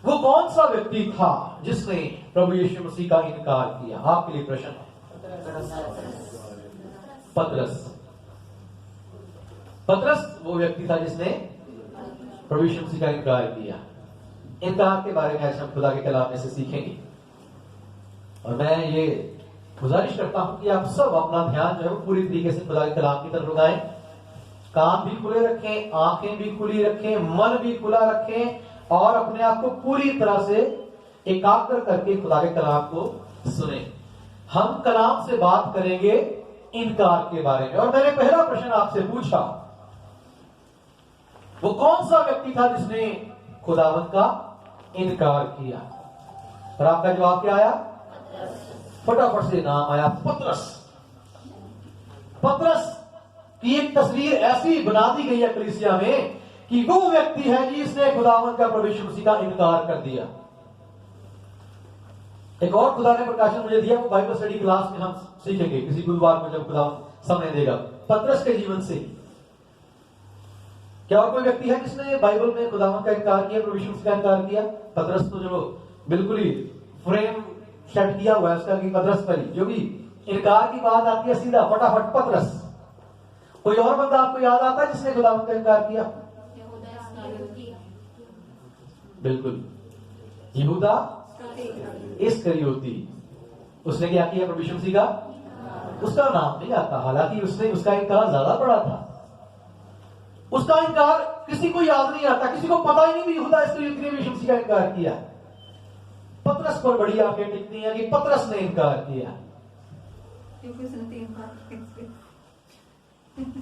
वो कौन सा व्यक्ति था जिसने प्रभु यीशु मसीह का इनकार किया? आपके लिए प्रश्न है। पतरस वो व्यक्ति था जिसने प्रभु यीशु मसीह का इनकार किया। इनकार के बारे में आज हम खुदा के कलाम में से सीखेंगे, और मैं ये गुजारिश करता हूं कि आप सब अपना ध्यान जो है वो पूरी तरीके से खुदा के कलाम की तरफ लगाएं। कान भी खुले रखें, आंखें भी खुली रखें, मन भी खुला रखें, और अपने आप को पूरी तरह से एकाग्र करके खुदा के कलाम को सुने। हम कलाम से बात करेंगे इनकार के बारे में, और मैंने पहला प्रश्न आपसे पूछा, वो कौन सा व्यक्ति था जिसने खुदावंत का इनकार किया? और आपका जवाब क्या आया? फटाफट से नाम आया, पतरस। पतरस की एक तस्वीर ऐसी बना दी गई है कलीसिया में कि वो व्यक्ति है जिसने खुदावंत का प्रभु यीशु मसीह का इनकार कर दिया। एक और खुदा ने प्रकाशन मुझे दिया, वो बाइबल स्टडी क्लास में हम सीखेंगे किसी गुरुवार को जब खुदावंत समय देगा, पतरस के जीवन से। क्या और कोई व्यक्ति है जिसने बाइबल में खुदावंत का इनकार किया, प्रभु यीशु मसीह का इनकार किया? पतरस तो जो बिल्कुल ही फ्रेम सेट किया हुआ है उसका कि पतरस पर ही, जो भी इनकार की बात आती है सीधा फटाफट पतरस। कोई और बंदा आपको याद आता है जिसने खुदावंत का इनकार किया? बिल्कुल, यहूदा इस्करियोती। उसने क्या किया प्रभु यीशु मसीह का? उसका नाम नहीं आता, हालांकि उसने उसका इनकार ज्यादा बड़ा था। उसका इनकार किसी को याद नहीं आता, किसी को पता ही नहीं भी यहूदा इस्करियोती ने यीशु मसीह का इनकार किया। पतरस पर बड़ी आंखें टिकती हैं कि पतरस ने इनकार किया।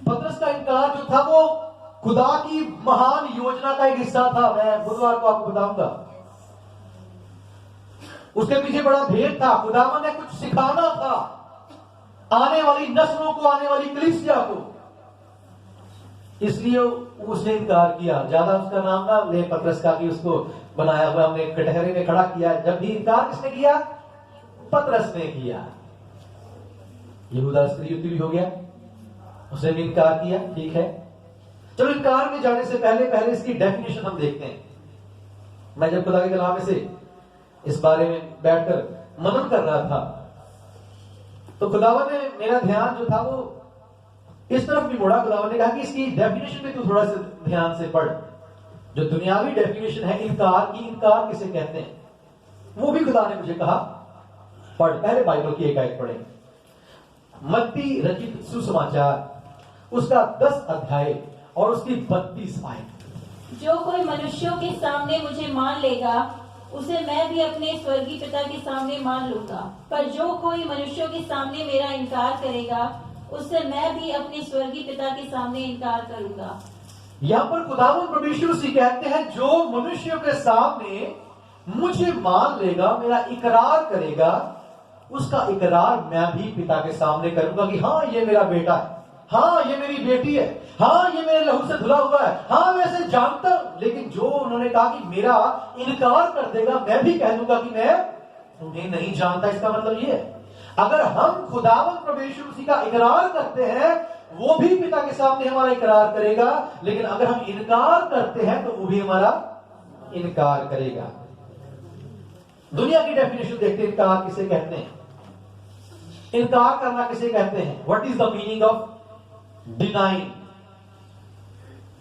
पतरस का इनकार जो था वो खुदा की महान योजना का एक हिस्सा था। मैं बुधवार को आपको बताऊंगा, उसके पीछे बड़ा भेद था। खुदावन ने कुछ सिखाना था आने वाली नस्लों को, आने वाली कलीसिया को, इसलिए उसने इनकार किया। ज्यादा उसका नाम ना ले पतरस का कि उसको बनाया हुआ हमने कटहरे में खड़ा किया। जब भी इनकार किसने किया? पतरस ने किया। यहूदा इस्करियोती भी हो गया, उसने भी इनकार किया। ठीक है, चलो इनकार में जाने से पहले इसकी डेफिनेशन हम देखते हैं। मैं जब खुदा के कलाम में से इस बारे में बैठकर मनन कर रहा था तो खुदावन ने मेरा ध्यान जो था वो इस तरफ भी मोड़ा। खुदावन ने कहा कि इसकी डेफिनेशन में तू थोड़ा सा ध्यान से पढ़। जो दुनियावी डेफिनेशन है इनकार की, इनकार किसे कहते हैं, वो भी खुदा ने मुझे कहा पढ़। पहले बाइबल की एक आयत पढ़े, मत्ती रचित सुसमाचार उसका 10 अध्याय और उसकी 32 आयत। जो कोई मनुष्यों के सामने मुझे मान लेगा उसे मैं भी अपने स्वर्गीय पिता के सामने मान लूंगा, पर जो कोई मनुष्यों के सामने मेरा इनकार करेगा उससे मैं भी अपने स्वर्गीय पिता के सामने इनकार करूंगा। यहाँ पर खुदावंद प्रभु यीशु मसीह कहते हैं जो मनुष्यों के सामने मुझे मान लेगा, मेरा इकरार करेगा, उसका इकरार मैं भी पिता के सामने करूंगा कि हाँ ये मेरा बेटा है, हाँ ये मेरी बेटी है, हाँ ये मेरे लहू से धुला हुआ है, हाँ मैं इसे जानता हूं। लेकिन जो उन्होंने कहा कि मेरा इनकार कर देगा, मैं भी कह दूंगा कि मैं तुम्हें नहीं जानता। इसका मतलब ये है अगर हम खुदावंद प्रभु यीशु मसीह का इकरार करते हैं वो भी पिता के सामने हमारा इकरार करेगा, लेकिन अगर हम इनकार करते हैं तो वो भी हमारा इनकार करेगा। दुनिया की डेफिनेशन देखते हैं इनकार किसे कहते हैं, इनकार करना किसे कहते हैं। What is the meaning of denying?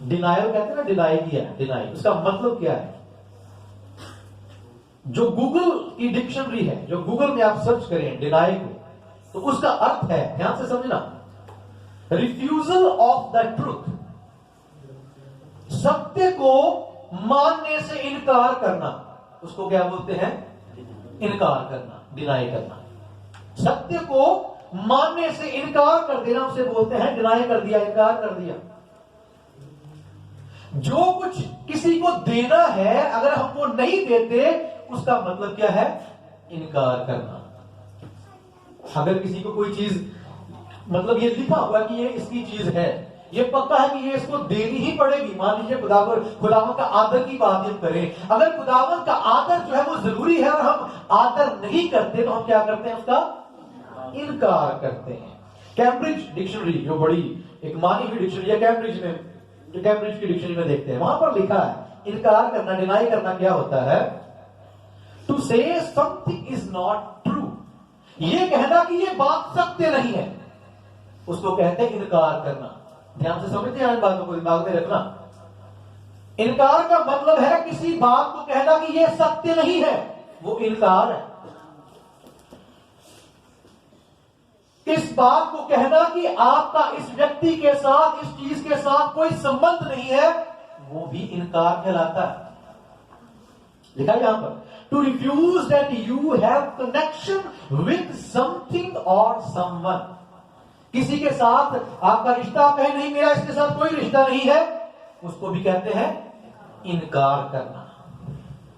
Denial कहते हैं ना, डिनाई किया, डिनाई, उसका मतलब क्या है? जो गूगल की डिक्शनरी है, जो गूगल में आप सर्च करें डिनाई को, तो उसका अर्थ है, ध्यान से समझना, रिफ्यूजल ऑफ द ट्रूथ, सत्य को मानने से इनकार करना। उसको क्या बोलते हैं? इनकार करना, डिनाई करना। सत्य को मानने से इनकार कर देना उसे बोलते हैं डिनाई कर दिया, इनकार कर दिया। जो कुछ किसी को देना है अगर हम वो नहीं देते उसका मतलब क्या है? इनकार करना। अगर किसी को कोई चीज, मतलब ये लिखा हुआ कि ये इसकी चीज है, ये पक्का है कि ये इसको देनी ही पड़ेगी। मान लीजिए खुदावंत का आदर की बात हम करें, अगर खुदावंत का आदर जो है वो जरूरी है और हम आदर नहीं करते तो हम क्या करते हैं? उसका इनकार करते हैं। कैम्ब्रिज डिक्शनरी, जो बड़ी एक मानी हुई डिक्शनरी है, कैम्ब्रिज में, जो कैम्ब्रिज की डिक्शनरी में देखते हैं, वहां पर लिखा है इनकार करना, डिनाई करना क्या होता है? टू से समथिंग इज नॉट ट्रू, ये कहना कि ये बात सत्य नहीं है, उसको कहते हैं इनकार करना। ध्यान से समझते हैं इन बातों को दिमाग में रखना। इनकार का मतलब है किसी बात को कहना कि ये सत्य नहीं है, वो इनकार है। इस बात को कहना कि आपका इस व्यक्ति के साथ, इस चीज के साथ कोई संबंध नहीं है, वो भी इनकार कहलाता है। लिखा है यहां पर, to refuse that you have connection with something or someone. किसी के साथ आपका रिश्ता, आप कहें नहीं मेरा इसके साथ कोई रिश्ता नहीं है, उसको भी कहते हैं इनकार करना।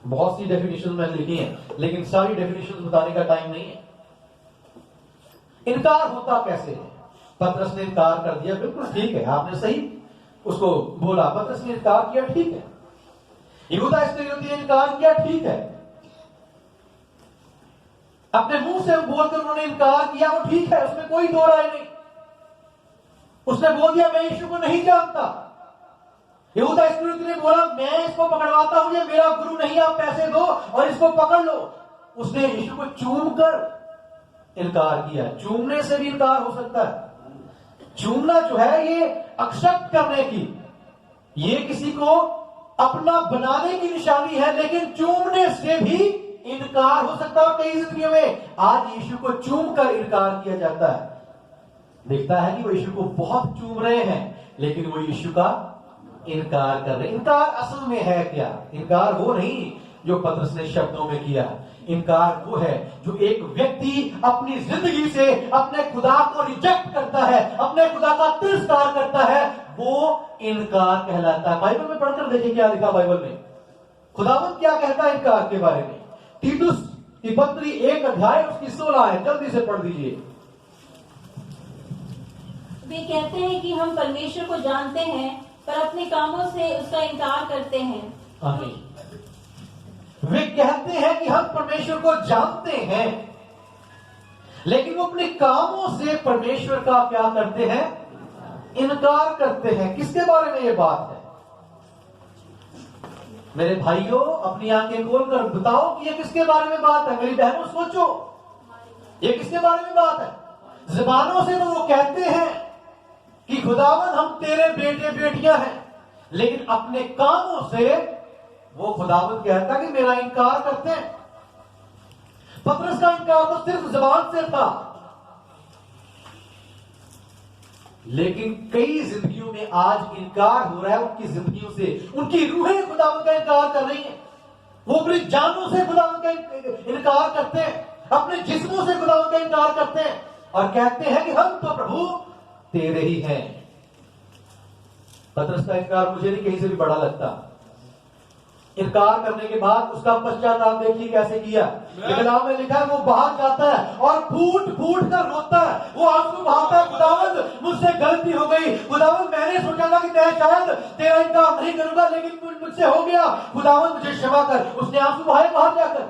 बहुत सी डेफिनेशन मैंने लिखी हैं, लेकिन सारी डेफिनेशन बताने का टाइम नहीं है। इनकार होता कैसे है? पतरस ने इनकार कर दिया, बिल्कुल ठीक है, आपने सही उसको बोला, पतरस ने इनकार किया, ठीक है। यहूदा इस्करियोती ने इनकार किया, ठीक है। अपने मुंह से बोलकर उन्होंने इनकार किया, वो ठीक है, उसमें कोई दो राय नहीं। उसने बोल दिया मैं यीशु को नहीं जानता। यहूदा इस्करियोती ने बोला मैं इसको पकड़वाता हूं, ये मेरा गुरु नहीं, आप पैसे दो और इसको पकड़ लो। उसने यीशु को चूम कर इनकार किया। चूमने से भी इनकार हो सकता है। चूमना जो है ये एक्सेप्ट करने की, ये किसी को अपना बनाने की निशानी है, लेकिन चूमने से भी इनकार हो सकता है। और कई जिंदगियों में आज यीशु को चूम कर इनकार किया जाता है। दिखता है कि वो यीशु को बहुत चूम रहे हैं, लेकिन वो यीशु का इनकार कर रहे हैं। इनकार असल में है क्या? इनकार वो नहीं जो पतरस ने शब्दों में किया। इनकार वो है जो एक व्यक्ति अपनी जिंदगी से अपने खुदा को रिजेक्ट करता है, अपने खुदा का तिरस्कार करता है, वो इनकार कहलाता है। बाइबल में पढ़कर देखिए क्या लिखा बाइबल में, खुदावंद क्या कहता है इनकार के बारे में। तीतुस की पत्री 1 अध्याय उसकी 16 है, जल्दी से पढ़ दीजिए। वे कहते हैं कि हम परमेश्वर को जानते हैं, पर अपने कामों से उसका इनकार करते हैं। आमीन। वे कहते हैं कि हम परमेश्वर को जानते हैं, लेकिन वो अपने कामों से परमेश्वर का क्या करते हैं? इनकार करते हैं। किसके बारे में ये बात है? मेरे भाइयों अपनी आंखें खोलकर बताओ कि ये किसके बारे में बात है। मेरी बहनों सोचो, ये किसके बारे में बात है? जुबानों से तो वो कहते हैं कि खुदावन हम तेरे बेटे बेटियां हैं, लेकिन अपने कामों से वो खुदावन कहता कि मेरा इनकार करते हैं। पतरस का इनकार तो सिर्फ जुबान से था, लेकिन कई जिंदगियों में आज इनकार हो रहा है उनकी जिंदगियों से। उनकी रूहें खुदावन का इनकार कर रही हैं, वो अपनी जानों से खुदावन का इनकार करते हैं, अपने जिस्मों से खुदावन का इनकार करते हैं और कहते हैं कि हम तो प्रभु तेरे ही हैं। पतरस का इनकार मुझे नहीं कहीं से भी बड़ा लगता। इनकार करने के बाद उसका पश्चाताप देखिए कैसे किया। कलाम में लिखा है वो बाहर जाता है और फूट फूट कर रोता है, वो आंसू बहाता है, खुदावंद मुझसे गलती हो गई, खुदावंद मैंने सोचा था कि मैं शायद तेरा इनकार नहीं करूंगा, लेकिन मुझसे हो गया, खुदावंद मुझे क्षमा कर। उसने आंसू बहाए बाहर जाकर।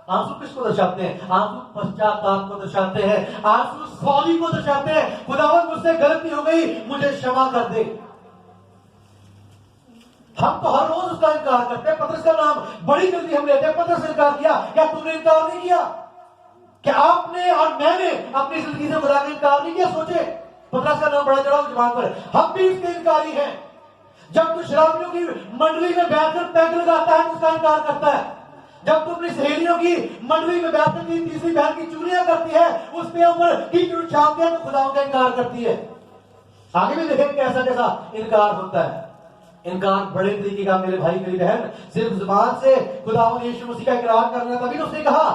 आंसू किसको दर्शाते हैं? आंसू पश्चाताप को दर्शाते हैं, आंसू सॉरी को दर्शाते हैं। खुदावंद मुझसे गलती हो गई, मुझे क्षमा कर दे। हम तो हर रोज उसका इनकार करते हैं। पतरस का नाम बड़ी जल्दी हम लेते हैं। पतरस ने इनकार किया, क्या तुमने इनकार नहीं किया? क्या आपने और मैंने अपनी जिंदगी से खुदा का इनकार नहीं किया? सोचे, पतरस का नाम बड़ा चढ़ा जुबान पर। हम भी इसके इनकारी हैं। जब तू शराबियों की मंडली में बैठकर पैग लगाता है तो उसका इनकार करता है। जब तू अपनी सहेलियों की मंडली में बैठकर तीसरी बहन की चूड़ियां करती है, उस पे ऊपर कीचड़ छापते हैं तो खुदा का इनकार करती है। आगे भी देखेंगे कैसा कैसा इनकार होता है। इनकार बड़े तरीके का मेरे भाई मेरी बहन, सिर्फ जुबान से खुदावंद यीशु मसीह का इकरार करना। तभी उसने कहा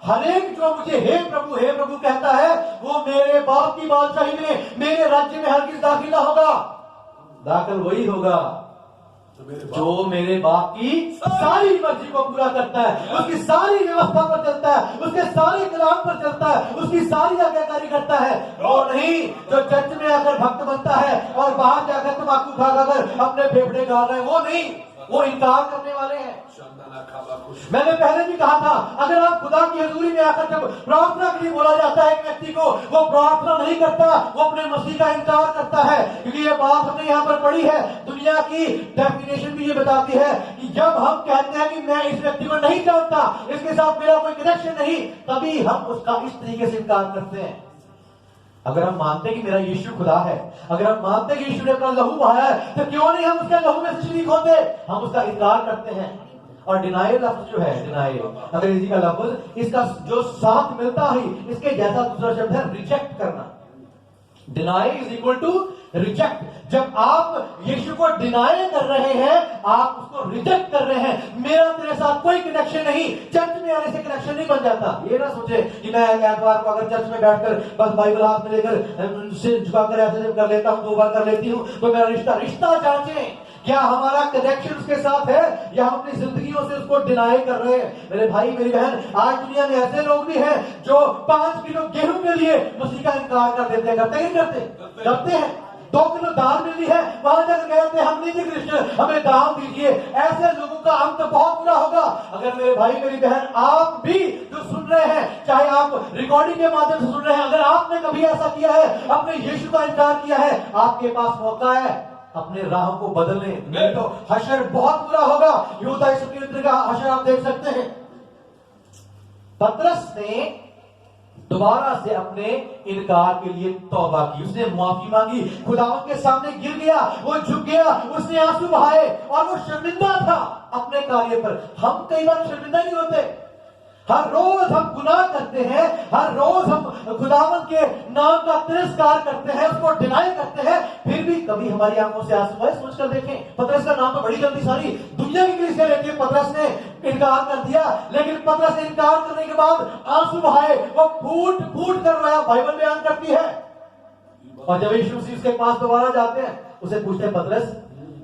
हर एक जो मुझे हे प्रभु कहता है वो मेरे बाप की बादशाही में, मेरे राज्य में हरगिज दाखिल ना होगा। दाखिल वही होगा जो मेरे बाप की सारी मर्जी को पूरा करता है, उसकी सारी व्यवस्था पर चलता है, उसके सारे कलाम पर चलता है, उसकी सारी आज्ञाकारी करता है। और नहीं जो चर्च में आकर भक्त बनता है और बाहर जाकर तम्बाकू खाकर अपने फेफड़े गाड़ रहे हैं, वो नहीं, वो इनकार करने वाले हैं। मैंने पहले भी कहा था, अगर आप खुदा की हजूरी में आकर जब प्रार्थना के लिए बोला जाता है एक व्यक्ति को, वो प्रार्थना नहीं करता, वो अपने मसीह का इनकार करता है। क्योंकि ये बात हमने यहाँ पर पढ़ी है, दुनिया की डेफिनेशन भी ये बताती है कि जब हम कहते हैं कि मैं इस व्यक्ति को नहीं जानता, इसके साथ मेरा कोई कनेक्शन नहीं, तभी हम उसका इस तरीके से इनकार करते हैं। अगर हम मानते हैं कि मेरा यीशु खुदा है, अगर हम मानते हैं कि यीशु ने अपना लहू बहाया है, तो क्यों नहीं हम उसके लहू में से शरीक होते? हम उसका इनकार करते हैं। और डिनायल लफ्ज जो है, डिनायल अंग्रेजी का लफ्ज, इसका जो साथ मिलता है इसके जैसा दूसरा शब्द है रिजेक्ट करना। Deny is equal to reject. जब आप यीशु को डिनाई कर रहे हैं, आप उसको रिजेक्ट कर रहे हैं। मेरा तेरे साथ कोई कनेक्शन नहीं, चर्च में आने से कनेक्शन नहीं बन जाता। ये ना सोचे कि मैं एतवार को अगर चर्च में बैठकर बस बाइबल हाथ में लेकर सिर झुकाकर ऐसे कर लेता हूं, 2 बार कर लेती हूं, तो मेरा रिश्ता जांचें, क्या हमारा कनेक्शन उसके साथ है या हम अपनी जिंदगियों से उसको डिनाई कर रहे हैं। मेरे भाई मेरी बहन, आज दुनिया में ऐसे लोग भी हैं जो 5 किलो गेहूं के लिए मसीह का इनकार कर देते हैं। करते नहीं करते हैं। 2 किलो दाल मिली है, वहां जाकर कहते हैं हम नहीं क्रिश्चियन, हमें दाम दीजिए। ऐसे लोगों का अंत बहुत बुरा होगा। अगर मेरे भाई मेरी बहन, आप भी जो सुन रहे हैं, चाहे आप रिकॉर्डिंग के माध्यम से सुन रहे हैं, अगर आपने कभी ऐसा किया है, अपने यीशु का इनकार किया है, आपके पास मौका है अपने राह को बदलने, नहीं तो हशर बहुत बुरा होगा। यहूदा इस्करियोती का हशर आप देख सकते हैं। पतरस ने दोबारा से अपने इनकार के लिए तौबा की, उसने माफी मांगी, खुदावंद के सामने गिर गया, वो झुक गया, उसने आंसू बहाए और वो शर्मिंदा था अपने कार्य पर। हम कई बार शर्मिंदा नहीं होते? हर रोज हम गुनाह करते हैं, हर रोज हम खुदावंद के नाम का तिरस्कार करते हैं, उसको डिनाई करते हैं, फिर भी कभी हमारी आंखों से आंसू आए? सोचकर देखें। पतरस का नाम तो बड़ी जल्दी सारी दुनिया की कलीसिया लेती है, पतरस ने इनकार कर दिया, लेकिन पतरस ने इनकार करने के बाद आंसू बहाए, वो फूट फूट कर रोया, बाइबल बयान करती है। और जब यीशु मसीह उसके पास दोबारा जाते हैं, उसे पूछते हैं, पतरस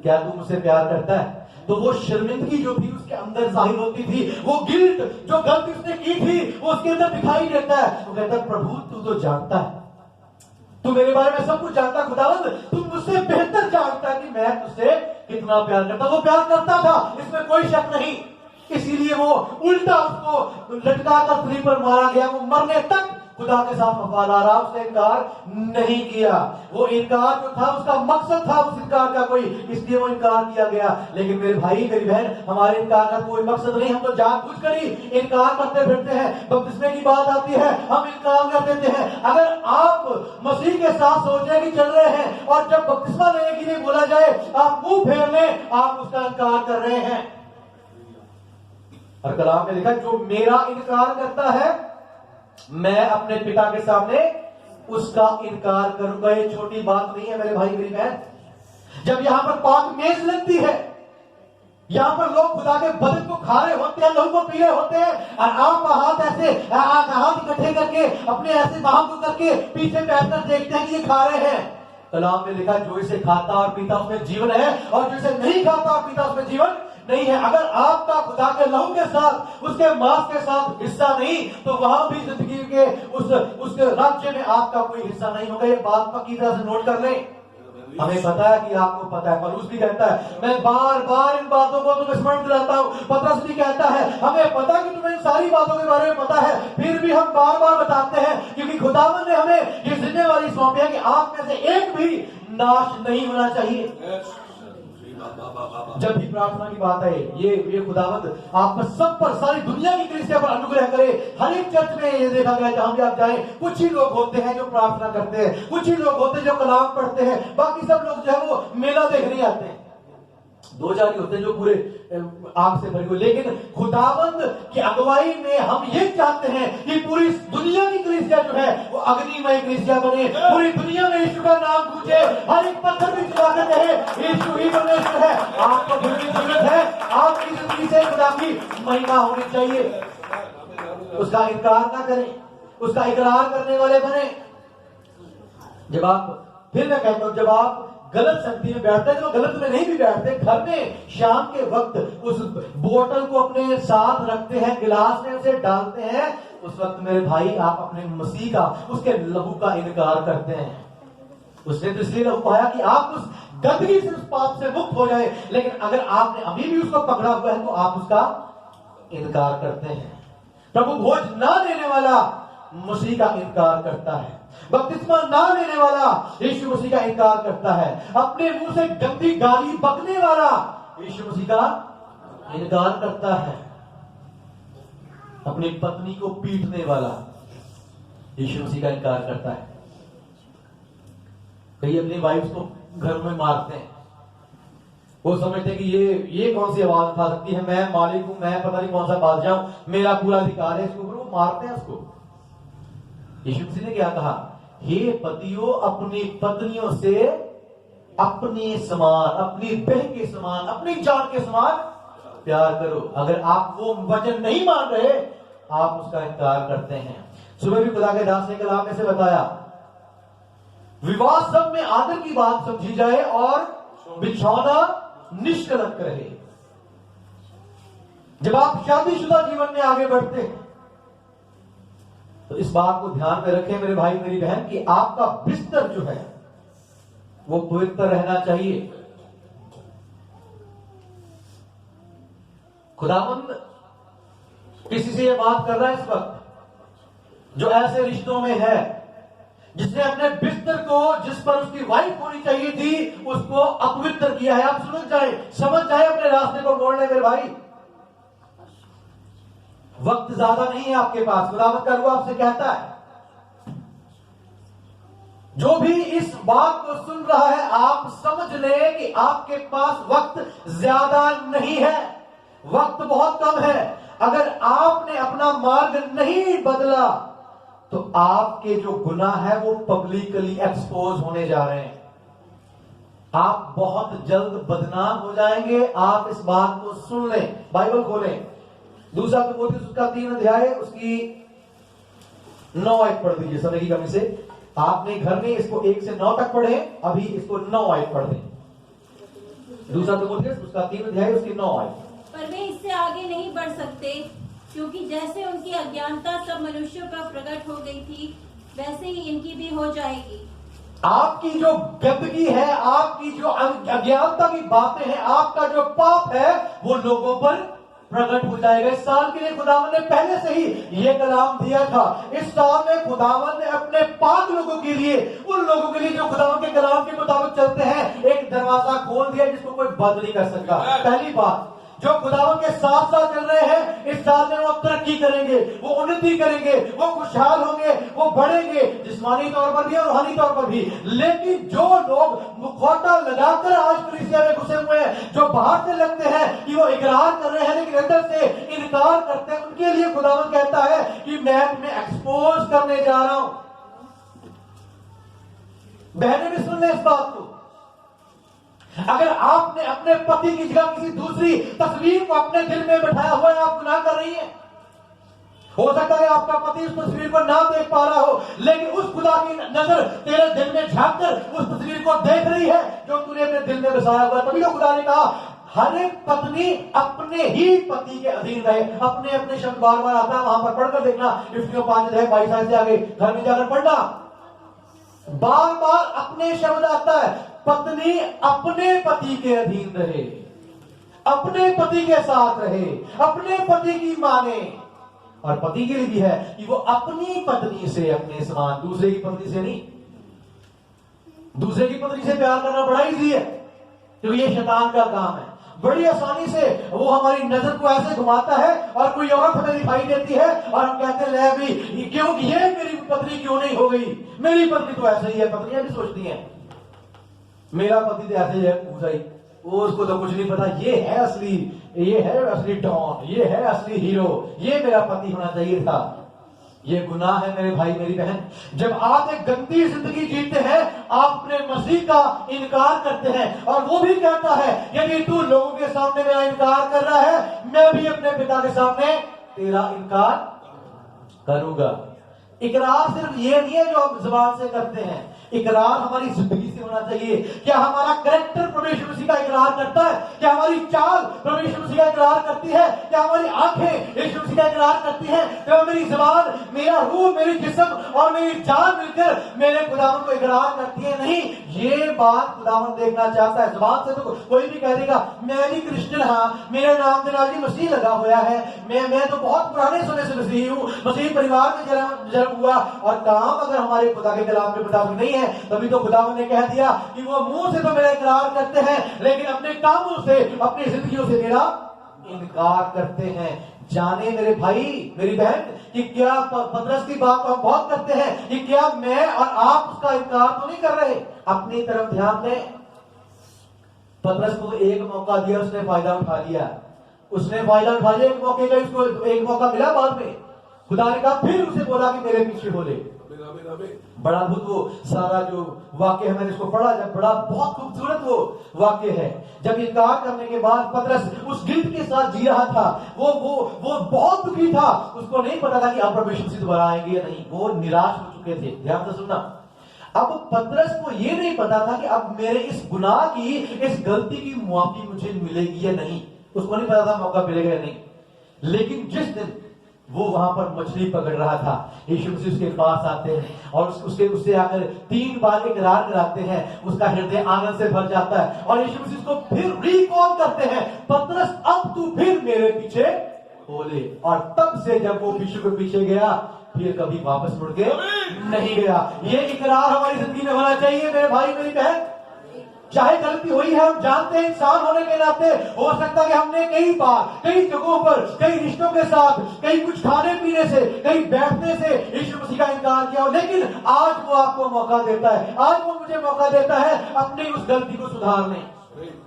क्या तू मुझसे प्यार करता है? तो वो शर्मिंदगी जो थी उसके अंदर जाहिर होती थी, वो गिल्ट जो गलती उसने की थी वो उसके अंदर दिखाई देता है। वो कहता है, प्रभु तू तो जानता है, तू मेरे बारे में सब कुछ जानता है, खुदावंद तू मुझसे बेहतर जानता है कि मैं तुझसे कितना प्यार करता हूं। वो प्यार करता था, इसमें कोई शक नहीं। इसीलिए वो उल्टा उसको लटका कर सूली पर मारा गया। वो मरने तक खुदा के साथ वफादार रहा, उसने इनकार नहीं किया। वो इनकार जो था उसका मकसद था उस इनकार का कोई, इसलिए वो इनकार किया गया। लेकिन मेरे भाई मेरी बहन, हमारे इनकार का कोई मकसद नहीं, हम तो जानबूझकर ही इनकार करते फिरते हैं। बपतिस्मे की बात आती है, हम इनकार कर देते हैं। अगर आप मसीह के साथ सोचने की चल रहे हैं और जब बपतिस्मा लेने के लिए बोला जाए आप मुंह फेर लें, आप उसका इनकार कर रहे हैं। और कलाम में लिखा, जो मेरा इनकार करता है मैं अपने पिता के सामने उसका इनकार करूंगा। ये छोटी बात नहीं है मेरे भाई मेरी बहन। जब यहां पर पाक मेज लगती है, यहां पर लोग खुदा के बदन को खा रहे होते हैं, लोगों को पी रहे होते हैं, और आप हाथ ऐसे हाथ इकट्ठे करके अपने ऐसे बाहों को करके पीछे बैठकर देखते हैं कि ये खा रहे हैं। कलाम में लिखा, जो इसे खाता और पीता उसमें जीवन है, और जो इसे नहीं खाता और पीता उसमें जीवन नहीं है। अगर आपका खुदा के लहू के साथ, उसके मांस के साथ हिस्सा नहीं, तो वहां भी जिंदगी के उस राज्य में आपका कोई हिस्सा नहीं होगा। ये बात पक्की तरह से नोट कर लें। हमें पता है कि आपको पता है, पौलुस भी कहता है, मैं बार बार इन बातों को तुम्हें स्मरण दिलाता हूं। पतरस भी कहता है, हमें पता कि तुम्हें इन सारी बातों के बारे में पता है, फिर भी हम बार बार बताते हैं, क्योंकि खुदावंद ने हमें ये जिम्मेवारी सौंपी है कि आप में से एक भी नाश नहीं होना चाहिए। जब भी प्रार्थना की बात है, ये खुदावंद आप सब पर, सारी दुनिया की कलीसिया पर अनुग्रह करे। हर एक चर्च में ये देखा गया, जहां भी आप जाएं, कुछ ही लोग होते हैं जो प्रार्थना करते हैं, कुछ ही लोग होते हैं जो कलाम पढ़ते हैं, बाकी सब लोग जो है वो मेला देखने आते हैं। 2-4 ही होते हैं जो पूरे आग से भरे हुए। लेकिन खुदावंद की अगुवाई में हम ये चाहते हैं कि पूरी दुनिया की कलीसिया जो है वो अग्निमय कलीसिया बने, पूरी दुनिया में यीशु का नाम गूंजे, हर एक पत्थर भी चिल्लाते रहे यीशु ही परमेश्वर है। आपको फिर भी जरूरत है, आपकी जिंदगी से खुदा की महिमा होनी चाहिए। उसका इनकार ना करें, उसका इकरार करने वाले बने। जब आप, फिर मैं कहता हूं, जब आप गलत संगति में बैठते हैं, जो गलत में नहीं भी बैठते, घर में शाम के वक्त उस बोतल को अपने साथ रखते हैं, गिलास में उसे डालते हैं, उस वक्त मेरे भाई आप अपने मसीह का, उसके लहू का इनकार करते हैं। उसने तो इसलिए लहू पाया कि आप उस गंदगी से, उस पाप से मुक्त हो जाए। लेकिन अगर आपने अभी भी उसको पकड़ा हुआ है तो आप उसका इनकार करते हैं। प्रभु भोज ना देने वाला मसीह का इनकार करता है। बपतिस्मा ना लेने वाला यीशु मसीह का इनकार करता है। अपने मुंह से गंदी गाली बकने वाला यीशु मसीह का इनकार करता है। अपनी पत्नी को पीटने वाला यीशु मसीह का इनकार करता है। कई अपनी वाइफ को घर में मारते हैं। वो समझते हैं कि ये कौन सी आवाज उठा सकती है, मैं मालिक हूं, मैं पता नहीं कौन सा बादशाह हूं, मेरा पूरा अधिकार है इसके ऊपर। वो मारते हैं उसको। यीशु मसीह ने क्या कहा? हे पतियों, अपनी पत्नियों से अपने समान, अपनी बहन के समान, अपनी जान के समान प्यार करो। अगर आप वो वचन नहीं मान रहे, आप उसका इनकार करते हैं। सुबह भी खुदा के दास ने कलाम में से बताया, विवाह सब में आदर की बात समझी जाए और बिछौना निष्कलंक रहे। जब आप शादीशुदा जीवन में आगे बढ़ते हैं तो इस बात को ध्यान में रखें मेरे भाई मेरी बहन, कि आपका बिस्तर जो है वो पवित्र रहना चाहिए। खुदावंद किसी से ये बात कर रहा है इस वक्त जो ऐसे रिश्तों में है, जिसने अपने बिस्तर को, जिस पर उसकी वाइफ होनी चाहिए थी, उसको अपवित्र किया है। आप समझ जाए अपने रास्ते को मोड़ ले मेरे भाई। वक्त ज्यादा नहीं है आपके पास। खुदावंद का रूह आपसे कहता है, जो भी इस बात को सुन रहा है, आप समझ ले कि आपके पास वक्त ज्यादा नहीं है, वक्त बहुत कम है। अगर आपने अपना मार्ग नहीं बदला तो आपके जो गुनाह है वो पब्लिकली एक्सपोज होने जा रहे हैं। आप बहुत जल्द बदनाम हो जाएंगे। आप इस बात को सुन लें। बाइबल खोलें, दूसरा तिमोथेयुस उसका 3 अध्याय उसकी 9 आयत पढ़ दीजिए समय की कमी से। आपने घर में इसको 1 से 9 तक पढ़े, अभी इसको 9 आयत पढ़ दें। दूसरा तिमोथेयुस उसका 3 अध्याय उसकी 9 आयत। पर वे इससे आगे नहीं बढ़ सकते, क्योंकि जैसे उनकी अज्ञानता सब मनुष्यों पर प्रकट हो गई थी, वैसे ही इनकी भी हो जाएगी। आपकी जो गंदगी है, आपकी जो अज्ञानता की बातें हैं, आपका जो पाप है, वो लोगों पर प्रकट हो जाएगा। इस साल के लिए खुदावन ने पहले से ही ये कलाम दिया था। इस साल में खुदावन ने अपने पाक लोगों के लिए, उन लोगों के लिए जो खुदावन के कलाम के मुताबिक चलते हैं, एक दरवाजा खोल दिया जिसको कोई बंद नहीं कर सकता। पहली बात, जो खुदावन के साथ साथ चल रहे हैं, इस साल में वो तरक्की करेंगे, वो उन्नति करेंगे, वो खुशहाल होंगे, वो बढ़ेंगे, जिस्मानी तौर पर भी और रूहानी तौर पर भी। लेकिन जो लोग मुखौटा लगाकर आज कलीसिया में घुसे हुए हैं, जो बाहर से लगते हैं कि वो इकरार कर रहे हैं लेकिन अंदर से इनकार करते हैं, उनके लिए खुदावन कहता है कि मैं तुम्हें एक्सपोज करने जा रहा हूं। बहनें भी सुन ले इस बात को। अगर आपने अपने पति की जगह किसी दूसरी तस्वीर को अपने दिल में बैठाया हुआ है, आप गुनाह कर रही हैं। हो सकता है आपका पति उस तस्वीर को ना देख पा रहा हो, लेकिन उस खुदा की नजर तेरे दिल में झांक कर उस तस्वीर को देख रही है जो तूने अपने दिल में बसाया हुआ है। तभी तो खुदा ने कहा, हर एक पत्नी अपने ही पति के अधीन रहे। अपने अपने शब्द बार बार आता है, वहां पर पढ़कर देखना, इफ्तियों 5:22 से आगे घर में जाकर पढ़ना। बार बार अपने शब्द आता है। पत्नी अपने पति के अधीन रहे, अपने पति के साथ रहे, अपने पति की माने। और पति के लिए भी है कि वो अपनी पत्नी से अपने समान, दूसरे की पत्नी से नहीं। दूसरे की पत्नी से प्यार करना बड़ा ईजी है, क्योंकि ये शैतान का काम है। बड़ी आसानी से वो हमारी नजर को ऐसे घुमाता है और कोई औरत हमें दिखाई देती है और हम कहते हैं, ले भी क्योंकि ये मेरी पत्नी क्यों नहीं हो गई, मेरी पत्नी तो ऐसे ही है। पत्नियां भी सोचती हैं मेरा पति तो ऐसे ही है, पूछाई वो, उसको तो कुछ नहीं पता, ये है असली डॉन, ये है असली हीरो, ये मेरा पति होना चाहिए था। ये गुनाह है मेरे भाई मेरी बहन। जब आप एक गंदी जिंदगी जीते हैं, आप अपने मसीह का इनकार करते हैं, और वो भी कहता है यदि तू लोगों के सामने मेरा इनकार कर रहा है, मैं भी अपने पिता के सामने तेरा इनकार करूंगा। इकरार सिर्फ ये नहीं है जो आप जुबान से करते हैं, इकरार हमारी जिंदगी से होना चाहिए। क्या हमारा कैरेक्टर परमेश्वर मसीह का इकरार करता है? क्या हमारी चाल परमेश्वर मसीह का इकरार करती है? क्या हमारी आंखें यीशु मसीह का इकरार करती हैं? क्या मेरी जुबान, मेरा रूह, मेरी जिस्म और मेरी जान मिलकर मेरे खुदावन को इकरार करती है? नहीं, ये बात खुदावन देखना चाहता है। जुबान से तो कोई भी कह देगा मैं भी क्रिश्चियन, हाँ मेरा नाम तो नाजी मसीह लगा हुआ है, मैं तो बहुत पुराने समय से मसीही हूँ, मसीह परिवार में जन्म हुआ, और काम अगर हमारे खुदा के कलाम के मुताबिक नहीं है, तभी तो खुदावन ने कह दिया कि वो मुंह से तो मेरा इकरार करते हैं लेकिन अपने कामों से, अपनी जिंदगियों से मेरा इनकार करते हैं। जाने मेरे भाई, मेरी बहन, कि क्या पतरस की बात तो हम बहुत करते हैं कि क्या मैं और आप उसका इनकार तो नहीं कर रहे? अपनी तरफ ध्यान दें। पतरस को एक मौका दिया, उसने फायदा उठा लिया, उसने फायदा उठा लिया एक मौके का, उसको एक मौका मिला बाद में। खुदा ने कहा, फिर उसे बोला कि मेरे पीछे हो ले। बड़ा अद्भुत वो सारा जो वाक्य है, मैंने इसको पढ़ा, जब बड़ा बहुत खूबसूरत वो वाक्य है। जब इनकार करने के बाद पतरस उस गिल्ट के साथ जी रहा था, वो बहुत दुखी था, उसको नहीं पता था कि अब परमेश्वर से दोबारा आएंगे या नहीं, वो निराश हो चुके थे। ध्यान से सुनना, अब पतरस को ये नहीं पता था कि अब मेरे इस गुनाह की, इस गलती की मुआफी मुझे मिलेगी या नहीं, उसको नहीं पता था मौका मिलेगा या नहीं। लेकिन जिस दिन वो वहां पर मछली पकड़ रहा था, यीशु मसीह उसके पास आते हैं और उससे आकर 3 बार इकरार कराते हैं, उसका हृदय आनंद से भर जाता है और यीशु मसीह उसको फिर रिकॉल करते हैं, पतरस अब तू फिर मेरे पीछे हो ले। और तब से जब वो यीशु के पीछे गया, फिर कभी वापस मुड़ के नहीं गया। ये इकरार हमारी जिंदगी में होना चाहिए मेरे भाई, मेरी बहन। चाहे गलती हुई है, हम जानते हैं, इंसान होने के नाते हो सकता है कि हमने कई बार, कई जगहों पर, कई रिश्तों के साथ, कई कुछ खाने पीने से, कई बैठने से यीशु मसीह का इनकार किया हो, लेकिन आज वो आपको मौका देता है, आज वो मुझे मौका देता है अपनी उस गलती को सुधारने।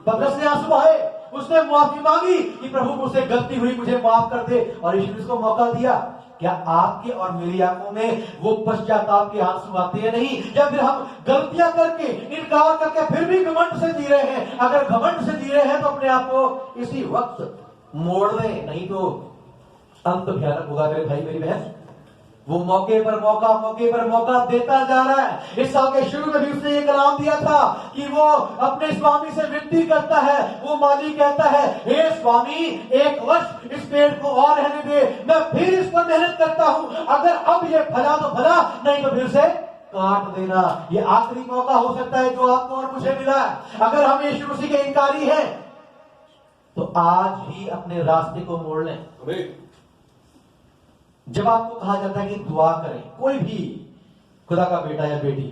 पतरस ने आंसू बहाए, उसने माफी मांगी कि प्रभु मुझसे गलती हुई, मुझे माफ कर दे, और यीशु ने उसको मौका दिया। क्या आपके और मेरी आंखों में वो पश्चाताप के आंसू आते हैं? नहीं। जब फिर हम गलतियां करके, इनकार करके फिर भी घमंड से जी रहे हैं, अगर घमंड से जी रहे हैं तो अपने आप को इसी वक्त मोड़ दें, नहीं तो अंत भयानक होगा मेरे भाई, मेरी बहन। वो मौके पर मौका देता जा रहा है। इस साल के शुरू में भी उसने ये कलाम दिया था कि वो अपने स्वामी से विनती करता है, वो माली कहता है, हे स्वामी, 1 वर्ष इस पेड़ को और रहने दे, मैं फिर इस पर मेहनत करता हूं, अगर अब ये फला तो फला, नहीं तो फिर से काट देना। ये आखिरी मौका हो सकता है जो आपको और मुझे मिला है। अगर हम यीशु मसीह के इनकारी हैं तो आज ही अपने रास्ते को मोड़ लें। जब आपको कहा जाता है कि दुआ करें, कोई भी खुदा का बेटा या बेटी,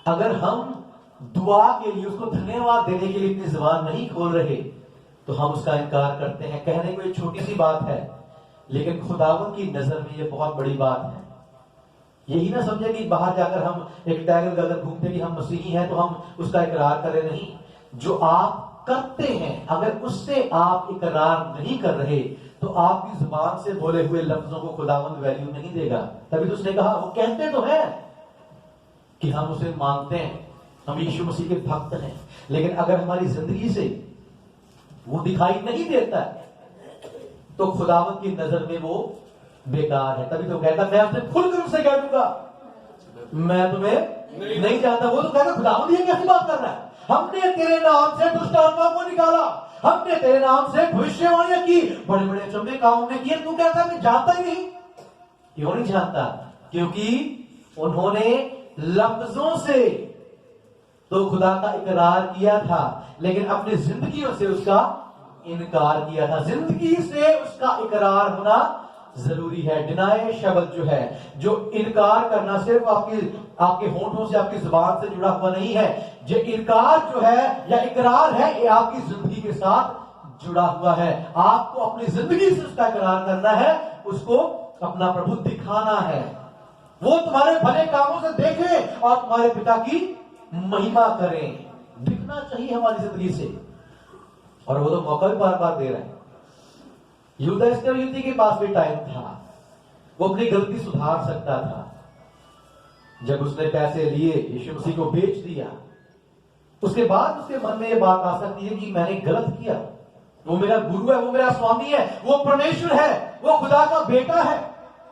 अगर हम दुआ के लिए, उसको धन्यवाद देने के लिए अपनी जुबान नहीं खोल रहे तो हम उसका इनकार करते हैं। कहने को ये छोटी सी बात है, लेकिन खुदावन की नजर में ये बहुत बड़ी बात है। यही ना समझे कि बाहर जाकर हम एक टैगल गलत घूमते कि हम मसीही हैं तो हम उसका इकरार करें। नहीं, जो आप करते हैं, अगर उससे आप इकरार नहीं कर रहे तो आपकी जुबान से बोले हुए लफ्जों को खुदावंद वैल्यू नहीं देगा। तभी तो उसने कहा, वो कहते तो है कि हम उसे मानते हैं, हम यीशु मसीह के भक्त हैं, लेकिन अगर हमारी जिंदगी से वो दिखाई नहीं देता तो खुदावंद की नजर में वो बेकार है। तभी तो कहता, मैं आपसे खुलकर उससे कह दूंगा मैं तुम्हें नहीं जानता। वो तो कहता, खुदावंद ये कैसी बात कर रहा है, हमने तेरे नाम से दुष्ट आत्मा को निकाला, हमने तेरे नाम से भविष्यवाणियां की, बड़े बड़े अचंभे काम हमने किए, तू कहता मैं जानता ही नहीं। क्यों नहीं जानता? क्योंकि उन्होंने लफ्जों से तो खुदा का इकरार किया था, लेकिन अपनी जिंदगियों से उसका इनकार किया था। जिंदगी से उसका इकरार होना जरूरी है। डिनाय शब्द जो है, जो इनकार करना, सिर्फ आपके होंठों से, आपकी जुबान से जुड़ा हुआ नहीं है। जो इनकार जो है या इकरार है, ये आपकी जिंदगी के साथ जुड़ा हुआ है। आपको अपनी जिंदगी से उसका इकरार करना है, उसको अपना प्रभु दिखाना है, वो तुम्हारे भले कामों से देखे और तुम्हारे पिता की महिमा करें। दिखना चाहिए हमारी जिंदगी से, और वो तो मौका भी बार बार दे रहा है। यहूदा इस्करियोती के पास भी टाइम था, वो अपनी गलती सुधार सकता था। जब उसने पैसे लिए, यीशु मसीह को बेच दिया, उसके बाद उसके मन में ये बात आ सकती है कि मैंने गलत किया, वो मेरा गुरु है, वो मेरा स्वामी है, वो परमेश्वर है, वो खुदा का बेटा है,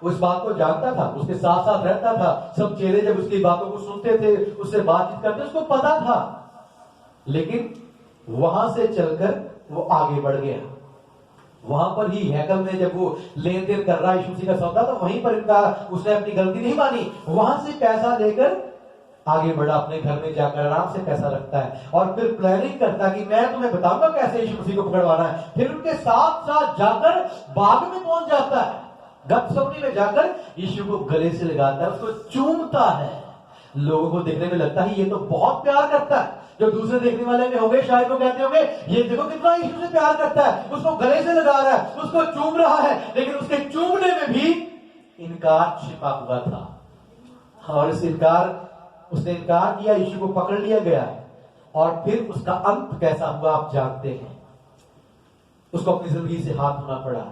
उस बात को जानता था, उसके साथ साथ रहता था, सब चेले जब उसकी बातों को सुनते थे, उससे बातचीत करते, उसको पता था। लेकिन वहां से चलकर वो आगे बढ़ गया। वहां पर ही हैकल में जब वो लेन देन कर रहा है यीशु मसीह का सौदा, तो वहीं पर इनका उसने अपनी गलती नहीं मानी, वहां से पैसा लेकर आगे बढ़ा, अपने घर में जाकर आराम से पैसा रखता है और फिर प्लानिंग करता है कि मैं तुम्हें बताऊंगा कैसे यीशु मसीह को पकड़वाना है। फिर उनके साथ साथ जाकर बाग में पहुंच जाता है, गपसपनी में जाकर यीशु को गले से लगाता है, उसको चूमता है। लोगों को देखने में लगता है ये तो बहुत प्यार करता है। जो दूसरे देखने वाले में होंगे शायद वो कहते होंगे ये देखो कितना यीशु से प्यार करता है, उसको गले से लगा रहा है, उसको चूम रहा है। लेकिन उसके चूमने में भी इनकार छिपा हुआ था और उसने इनकार किया, यीशु को पकड़ लिया गया और फिर उसका अंत कैसा हुआ आप जानते हैं। उसको अपनी जिंदगी से हाथ धोना पड़ा।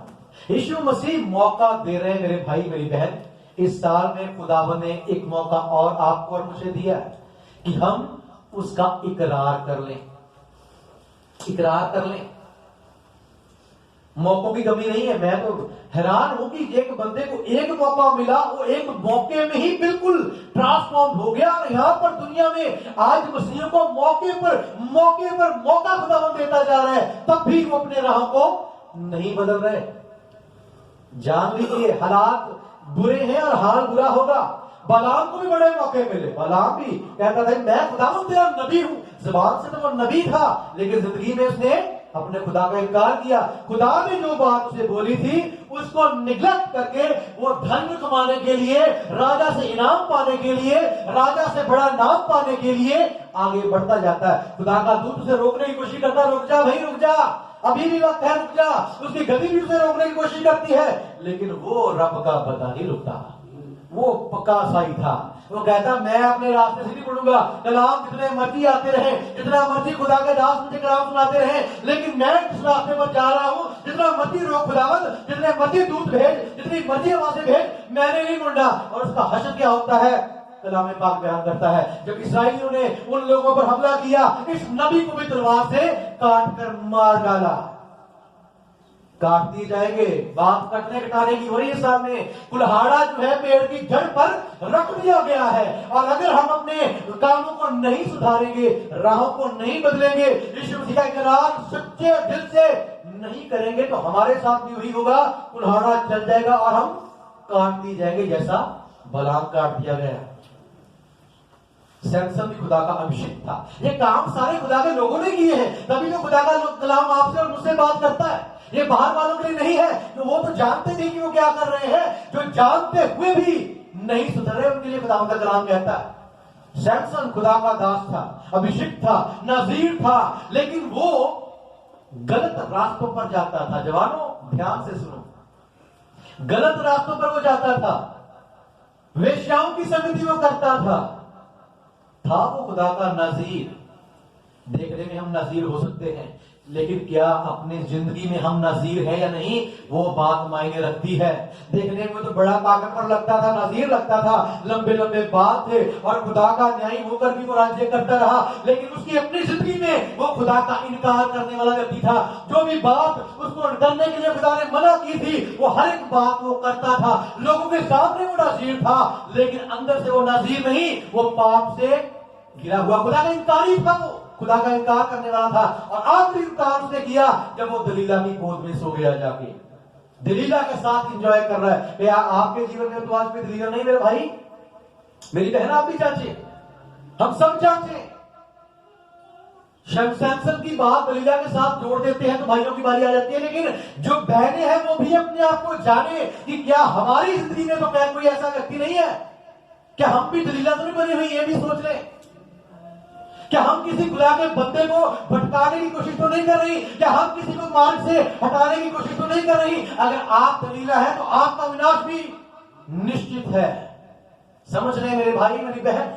यीशु मसीह मौका दे रहे हैं मेरे भाई मेरी बहन, इस साल में खुदावन ने एक मौका और आपको और मुझे दिया है कि हम उसका इकरार कर लें। इकरार कर लें, मौकों की कमी नहीं है। मैं तो हैरान हूं कि एक बंदे को एक मौका मिला, वो एक मौके में ही बिल्कुल ट्रांसफॉर्म हो गया। और यहां पर दुनिया में आज मसीहियों को मौके पर मौका खुदावन देता जा रहा है, तब भी वो अपने राह को नहीं बदल रहे। जान लीजिए हालात बुरे हैं और हाल बुरा होगा। बालाम को भी बड़े मौके मिले, बालाम भी कहता था मैं खुदावन तेरा नबी हूं, जुबान से तो वो नबी था, लेकिन जिंदगी में उसने अपने खुदा का इनकार किया। खुदा ने जो बात उसे बोली थी उसको निगलेक्ट करके वो धन कमाने के लिए, राजा से इनाम पाने के लिए, राजा से बड़ा नाम पाने के लिए आगे बढ़ता जाता है। खुदा का दूत उसे रोकने की कोशिश करता है, रुक जा भाई रुक जा, अभी भी वक्त है, रुक जा। उसकी गति भी उसे रोकने की कोशिश करती है, लेकिन वो रब का बता नहीं रुकता। वो पक्का साई था, वो कहता मैं अपने रास्ते से नहीं मुड़ूंगा। कलाम जितने मर्जी आते रहे, जितना मर्जी खुदा के दास मुझे कलाम सुनाते रहे, लेकिन मैं जिस रास्ते पर जा रहा हूं, जितना मर्जी रोक खुदावंद, जितने मर्जी दूत भेज, जितनी मर्जी आवाजें भेज, मैंने नहीं मुड़ना। और उसका हश्र क्या होता है, कलाम पाक बयान करता है, जब इस्राएलियों ने उन लोगों पर हमला किया, इस नबी को भी तलवार से काट कर मार डाला। काट दिए जाएंगे, बात कटने कटाने की हो रही है सामने। कुल्हाड़ा जो है पेड़ की जड़ पर रख दिया गया है, और अगर हम अपने कामों को नहीं सुधारेंगे, राहों को नहीं बदलेंगे, यीशु मसीह का इकरार सच्चे दिल से नहीं करेंगे, तो हमारे साथ भी वही होगा, कुल्हाड़ा चल जाएगा और हम काट दिए जाएंगे, जैसा बलाम काट दिया गया। सैमसन भी खुदा का अभिषेक था। ये काम सारे खुदा के लोगों ने किए हैं, तभी तो खुदा का कलाम आपसे और मुझसे बात करता है। ये बाहर वालों के लिए नहीं है, तो वो तो जानते नहीं कि वो क्या कर रहे हैं। जो जानते हुए भी नहीं सुधरे, उनके लिए खुदा का कलाम कहता है। सैमसन खुदा का दास था, अभिषेक था, नजीर था, लेकिन वो गलत रास्तों पर जाता था। जवानों ध्यान से सुनो, गलत रास्तों पर वो जाता था, वेश्याओं की संगति वो करता था वो खुदा का नजीर। देखने में हम नजीर हो सकते हैं, लेकिन क्या अपने जिंदगी में हम नजीर है या नहीं, वो बात मायने रखती है। देखने में तो बड़ा ताकतवर लगता था, नजीर लगता था, लंबे लंबे बात थे और खुदा का न्यायी होकर भी वो राज्य करता रहा, लेकिन उसकी अपनी जिंदगी में वो खुदा का इनकार करने वाला व्यक्ति था। जो भी बात उसको करने के लिए खुदा ने मना की थी, वो हर एक बात वो करता था। लोगों के सामने वो नजीर था, लेकिन अंदर से वो नजीर नहीं, वो पाप से गिरा हुआ खुदा का इनकारी था। वो खुदा का इनकार करने वाला था, और आखिरी इनकार उसने किया जब वो दलीला की गोद में सो गया, जाके दलीला के साथ एंजॉय कर रहा है। क्या आपके जीवन में तो आज भी दलीला नहीं मेरे भाई मेरी बहन, आप भी चाचे, हम सब चाचे। सैमसन की बात दलीला के साथ जोड़ देते हैं तो भाइयों की बारी आ जाती है, लेकिन जो बहनें हैं वो भी अपने आप को जाने कि क्या हमारी जिंदगी में तो क्या कोई ऐसा व्यक्ति नहीं है, क्या हम भी दलीला तो नहीं बनी हुई, ये भी सोच लें। क्या हम किसी खुदा के बंदे को भटकाने की कोशिश तो नहीं कर रही, क्या हम किसी को मार्ग से हटाने की कोशिश तो नहीं कर रही। अगर आप दलीला है तो आपका विनाश भी निश्चित है। समझ रहे मेरे भाई मेरी बहन,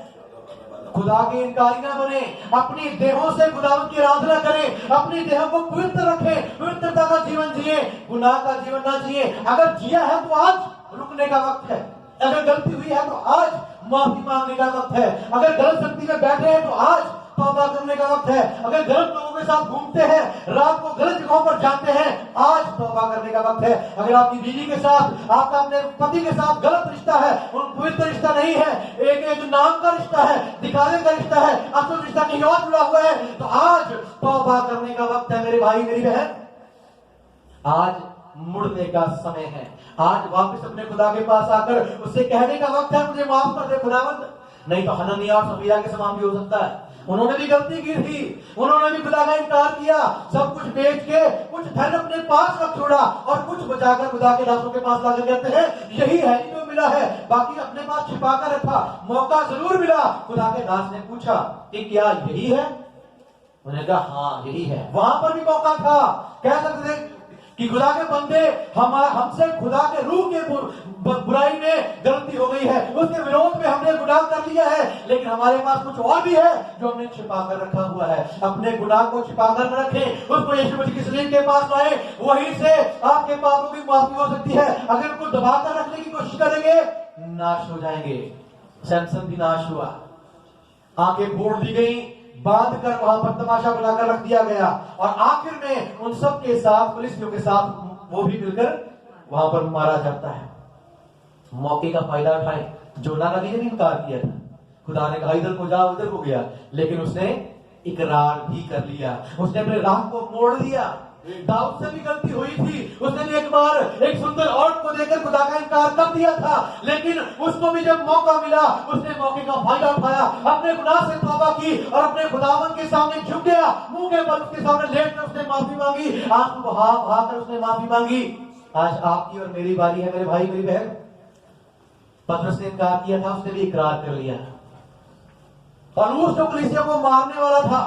खुदा के इनकारी ना बने, अपनी देहों से खुदा की आराधना करें, अपनी देहों को पवित्र रखें, पवित्रता का जीवन जिए, गुनाह का जीवन ना जिए। अगर जिया है तो आज रुकने का वक्त है, अगर गलती हुई है तो आज माफी मांगने का वक्त है, अगर गलत शक्ति में बैठे हैं तो आज तौबा करने का वक्त है। अगर गलत लोगों के साथ घूमते हैं, रात को गलत जगहों पर जाते हैं, आज तौबा करने का वक्त है। अगर आपकी बीवी के साथ, आपका अपने पति के साथ गलत रिश्ता है, उन पवित्र रिश्ता नहीं है, एक नाम का रिश्ता है, दिखाने का रिश्ता है, असल रिश्ता कहीं और जुड़ा हुआ है, तो आज तौबा करने का वक्त है मेरे भाई मेरी बहन। आज मुड़ने का समय है। आज वापस अपने खुदा के पास आकर उससे कहने का वक्त है, मुझे माफ कर दे खुदावंद। नहीं तो हननिया और सफीरा के समान भी हो सकता है। उन्होंने भी गलती की थी, उन्होंने भी खुदा का इनकार किया, सब कुछ बेच के कुछ धन अपने पास रख छोड़ा और कुछ बचाकर खुदा के दासों के पास लाकर कहते हैं यही है जो मिला है, बाकी अपने पास छिपा कर रखा। मौका जरूर मिला। खुदा के दास ने पूछा कि क्या यही है? उन्होंने कहा हाँ यही है। वहां पर भी मौका था। कह सकते थे कि खुदा के बंदे हमसे खुदा के रूह के बुराई में गलती हो गई है, उसके विरोध में हमने गुनाह कर लिया है, लेकिन हमारे पास कुछ और भी है जो हमने छिपा कर रखा हुआ है। अपने गुनाह को छिपा कर रखें, उसको यीशु मसीह की सलीब के पास लाएं, वहीं से आपके पापों की माफी हो सकती है। अगर उनको दबा कर रखने की कोशिश करेंगे नाश हो जाएंगे। सैमसन भी नाश हुआ, आंखें फोड़ दी गई, बांध कर वहां पर तमाशा बनाकर रख दिया गया और आखिर में उन सब के साथ, पुलिसियों के साथ वो भी मिलकर वहां पर मारा जाता है। मौके का फायदा उठाए। जोना नबी ने भी इनकार किया था। खुदा ने कहा इधर को जा, उधर को गया, लेकिन उसने इकरार भी कर लिया, उसने अपने राह को मोड़ दिया। दाऊद से भी गलती हुई थी, उसने भी एक बार एक सुंदर औरत को देखकर खुदा का इनकार कर दिया था, लेकिन उसको भी जब मौका मिला उसने मौके का फायदा उठाया, अपने गुनाह से तौबा की और अपने खुदावन के सामने झुक गया, मुंह के बल उसके सामने लेटकर उसने माफी मांगी, आंसू बहा बहा कर उसने माफी मांगी। आज आपकी और मेरी बारी है मेरे भाई मेरी बहन। पतरस ने इनकार किया था, उसने भी इकरार कर लिया। पौलुस जो कलीसिया को मारने वाला था,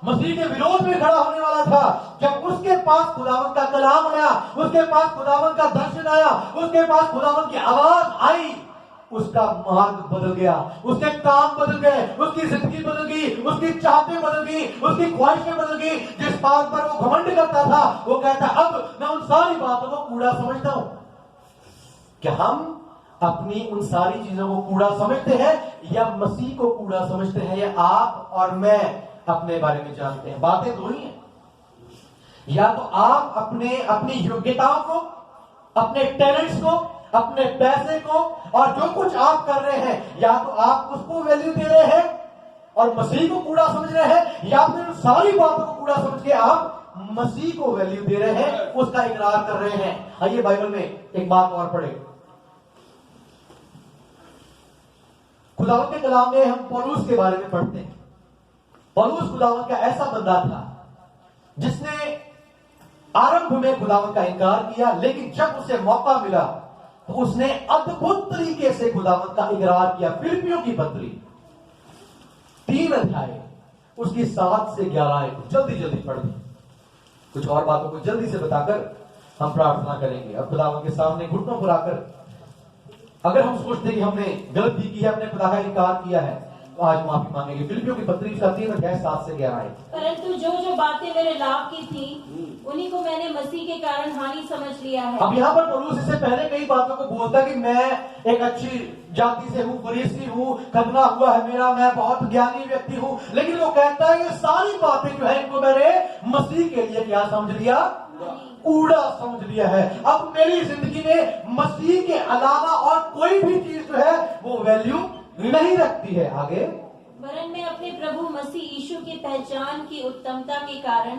मसीह के विरोध में खड़ा होने वाला था, जब उसके पास खुदावन का कलाम आया, उसके पास खुदावन का दर्शन आया, उसके पास खुदावन की आवाज आई, उसका मार्ग बदल गया, उसके काम बदल गए, उसकी जिंदगी बदल गई, उसकी चाहतें बदल गई, उसकी ख्वाहिशें बदल गई। जिस बात पर वो घमंड करता था वो कहता अब मैं उन सारी बातों को कूड़ा समझता हूं। क्या हम अपनी उन सारी चीजों को कूड़ा समझते हैं या मसीह को कूड़ा समझते हैं? या आप और मैं अपने बारे में जानते हैं? बातें दो ही हैं। या तो आप अपनी योग्यताओं को, अपने टैलेंट्स को, अपने पैसे को और जो कुछ आप कर रहे हैं, या तो आप उसको वैल्यू दे रहे हैं और मसीह को कूड़ा समझ रहे हैं, या फिर उन सारी बातों को कूड़ा समझ के आप मसीह को वैल्यू दे रहे हैं, उसका इकरार कर रहे हैं। आइए बाइबल में एक बात और पढ़े। खुदावंद के कलाम में हम पौलुस के बारे में पढ़ते हैं। पौलुस खुदावंद का ऐसा बंदा था जिसने आरंभ में खुदावंद का इनकार किया, लेकिन जब उसे मौका मिला तो उसने अद्भुत तरीके से खुदावंद का इकरार किया। फिलिपियों की पत्री 3 अध्याय उसकी 7 से 11 आए। जल्दी जल्दी पढ़ दें, कुछ और बातों को जल्दी से बताकर हम प्रार्थना करेंगे। अब खुदावंद के सामने घुटनों पर आकर अगर हम सोचते कि हमने गलती की है, हमने खुदा का इनकार किया है, तो आज माफी मांगेंगे। फिलिपियों की पत्री 3 अध्याय 7 से 11 आए। परंतु जो जो बातें मेरे लाभ की थी उन्हीं को मैंने मसीह के कारण हानि समझ लिया है। अब यहाँ पर पौलुस इससे पहले कई बातों को बोलता है कि मैं एक अच्छी जाति से हूँ, फरीसी हूँ, खतना हुआ है मेरा, मैं बहुत ज्ञानी व्यक्ति हूँ, लेकिन वो कहता है ये सारी बातें जो है इनको मैंने मसीह के लिए क्या समझ लिया? कूड़ा समझ लिया है। अब मेरी जिंदगी में मसीह के अलावा और कोई भी चीज जो है वो वैल्यू नहीं रखती है। आगे, वरन मैं अपने प्रभु मसीह यीशु की पहचान की उत्तमता के कारण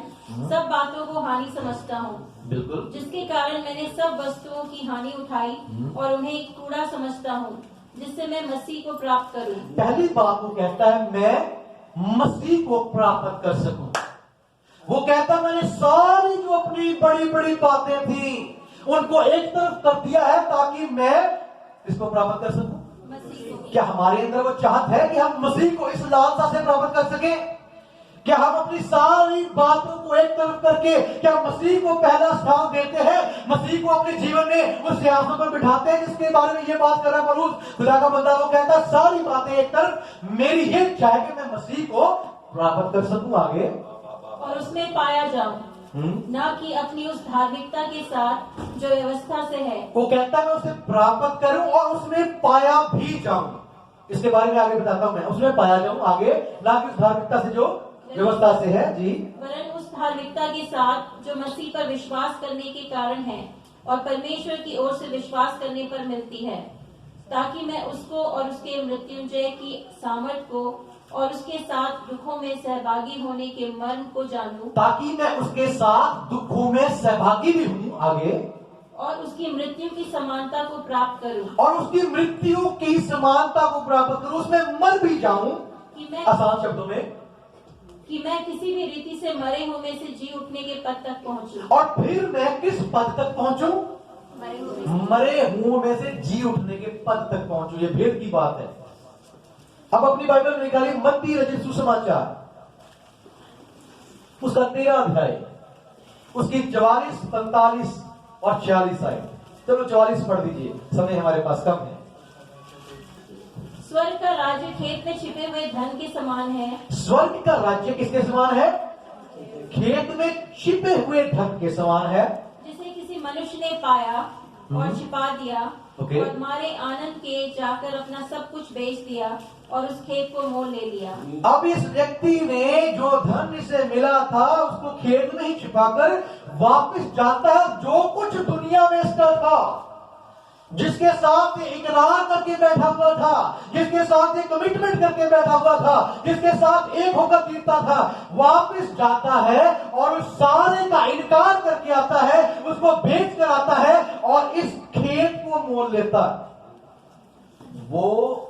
सब बातों को हानि समझता हूँ, बिल्कुल, जिसके कारण मैंने सब वस्तुओं की हानि उठाई और उन्हें एक कूड़ा समझता हूँ, जिससे मैं मसीह को प्राप्त करूँ। पहली बात वो कहता है मैं मसीह को प्राप्त कर सकूं। वो कहता मैंने सारी जो अपनी बड़ी बड़ी बातें थी उनको एक तरफ कर दिया है ताकि मैं इसको प्राप्त कर सकूं। क्या हमारे अंदर वो चाहत है कि हम मसीह को इस लालसा से प्राप्त कर सके? क्या हम अपनी सारी बातों को एक तरफ करके क्या मसीह को पहला स्थान देते हैं? मसीह को अपने जीवन में उस सिंहासन पर बिठाते हैं जिसके बारे में ये बात कर रहा है पौलुस। खुदा का बंदा वो कहता है सारी बातें एक तरफ, मेरी ये इच्छा है कि मैं मसीह को प्राप्त कर सकूं आगे और उसमें पाया जाऊं, न कि अपनी उस धार्मिकता के साथ जो व्यवस्था से है। वो कहता है मैं उसे प्राप्त करूं और उसमें पाया भी जाऊं। इसके बारे में आगे बताता हूं मैं, उसमें पाया जाऊं आगे, ना कि उस धार्मिकता से जो व्यवस्था से है जी। वरन उस धार्मिकता के साथ जो मसीह पर विश्वास करने के कारण है और परमेश्वर की ओर से विश्वास करने पर मिलती है, ताकि मैं उसको और उसके मृत्युंजय की सामर्थ को और उसके साथ दुखों में सहभागी होने के मर्म को जानूं, ताकि मैं उसके साथ दुखों में सहभागी भी हूं आगे, और उसकी मृत्यु की समानता को प्राप्त करूं, और उसकी मृत्यु की समानता को प्राप्त करूं, उसमें मर भी जाऊं, कि आसान शब्दों में, मैं किसी भी रीति से मरे हुए में से जी उठने के पद तक पहुंचूं। और फिर मैं किस पद तक पहुंचूं? मरे हुओं में से जी उठने के पद तक पहुंचूं। ये भेद की बात है। अब अपनी बाइबल में निकालिए मत्ती रचित सुसमाचार, उसका 13 अध्याय, उसकी 44, 45 और 46 आए। चलो 44 पढ़ दीजिए, समय हमारे पास कम है। स्वर्ग का राज्य खेत में छिपे हुए धन के समान है। स्वर्ग का राज्य किसके समान है? खेत में छिपे हुए धन के समान है, जिसे किसी मनुष्य ने पाया और छिपा दिया, ओके। और हमारे आनंद के जाकर अपना सब कुछ बेच दिया और उस खेत को मोल ले लिया। अब इस व्यक्ति ने जो धन इसे मिला था उसको खेत में ही छिपाकर वापस जाता है। जो कुछ दुनिया में इसका था, जिसके साथ ये इकरार करके बैठा हुआ था, जिसके साथ ये कमिटमेंट करके बैठा हुआ था, जिसके साथ एक होकर जीता था, वापस जाता है और उस सारे का इनकार करके आता है, उसको बेच कर आता है और इस खेत को मोल लेता है। वो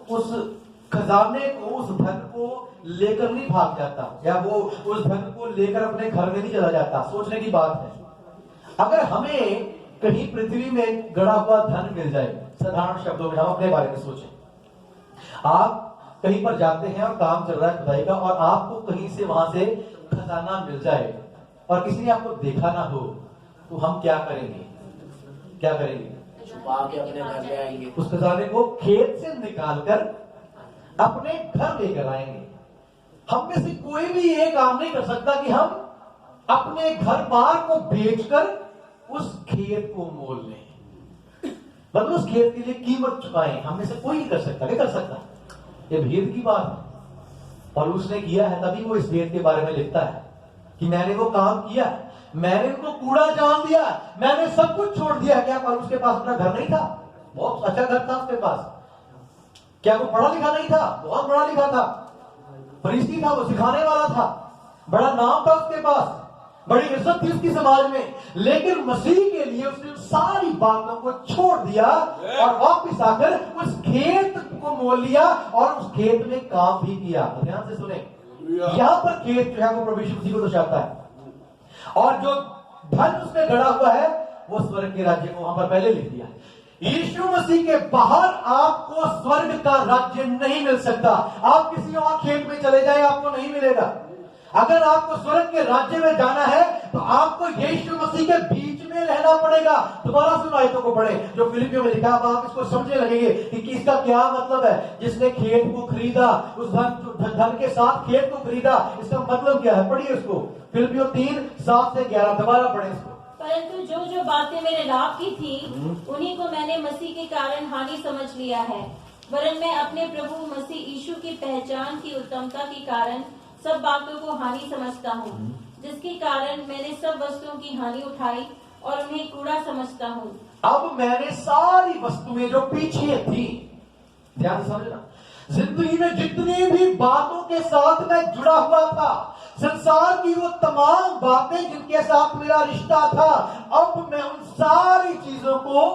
उस खजाने को, उस धन को लेकर नहीं भाग जाता, या वो उस धन को लेकर अपने घर में नहीं चला जाता। सोचने की बात है, अगर हमें कहीं पृथ्वी में गड़ा हुआ धन मिल जाए, साधारण शब्दों में हम अपने बारे में सोचें, आप कहीं पर जाते हैं और काम चल रहा है खुदाई का, और आपको कहीं से वहां से खजाना मिल जाए और किसी ने आपको देखा ना हो, तो हम क्या करेंगे? क्या करेंगे? छुपा के अपने घर ले आएंगे। उस खजाने को खेत से निकालकर अपने घर लेकर आएंगे। हम में से कोई भी ये काम नहीं कर सकता कि हम अपने घर बार को बेचकर उस खेत को मोल लें, मतलब उस खेत के लिए कीमत चुकाएं। हम में से कोई नहीं कर सकता। क्या कर सकता? ये भेद की बात है, और उसने किया है, तभी वो इस भेद के बारे में लिखता है कि मैंने वो काम किया, मैंने उनको कूड़ा जान दिया, मैंने सब कुछ छोड़ दिया। क्या पर उसके पास अपना घर नहीं था? बहुत अच्छा घर था उसके पास। क्या वो पढ़ा लिखा नहीं था? बहुत पढ़ा लिखा था, फरीसी था, वो सिखाने वाला था, बड़ा नाम था उसके पास, बड़ी इज्जत थी उसकी समाज में। लेकिन मसीह के लिए उसने सारी बातों को छोड़ दिया और वापस आकर उस खेत को मोल लिया और उस खेत में काम भी किया। ध्यान से सुने, यहां पर खेत जो है वो प्रभु यीशु मसीह को दर्शाता है, और जो धन उसमें गड़ा हुआ है वो स्वर्ग के राज्य को वहां पर पहले लिख दिया। यीशु मसीह के बाहर आपको स्वर्ग का राज्य नहीं मिल सकता। आप किसी और खेत में चले जाए, आपको नहीं मिलेगा। अगर आपको स्वर्ग के राज्य में जाना है तो आपको यीशु मसीह के बीच में रहना पड़ेगा। दोबारा सुनो आयतों को पढ़े जो फिलिपियों में लिखा। अब आप इसको समझने लगेंगे कि इसका क्या मतलब है। जिसने खेत को खरीदा, उस धन के साथ खेत को खरीदा, इसका मतलब क्या है? पढ़िए उसको, फिलिपियों 3:7 से 11। दोबारा पढ़े इसको। परंतु जो जो बातें मेरे लाभ की थी, उन्हीं को मैंने मसीह के कारण हानि समझ लिया है। वरन मैं अपने प्रभु मसीह यीशु की पहचान की उत्तमता के कारण सब बातों को हानि समझता हूँ, जिसके कारण मैंने सब वस्तुओं की हानि उठाई और उन्हें कूड़ा समझता हूँ। अब मैंने सारी वस्तुएं जो पीछे थी, ध्यान से समझना, जिंदगी में जितनी भी बातों के साथ मैं जुड़ा हुआ था, संसार की वो तमाम बातें जिनके साथ मेरा रिश्ता था, अब मैं उन सारी चीजों को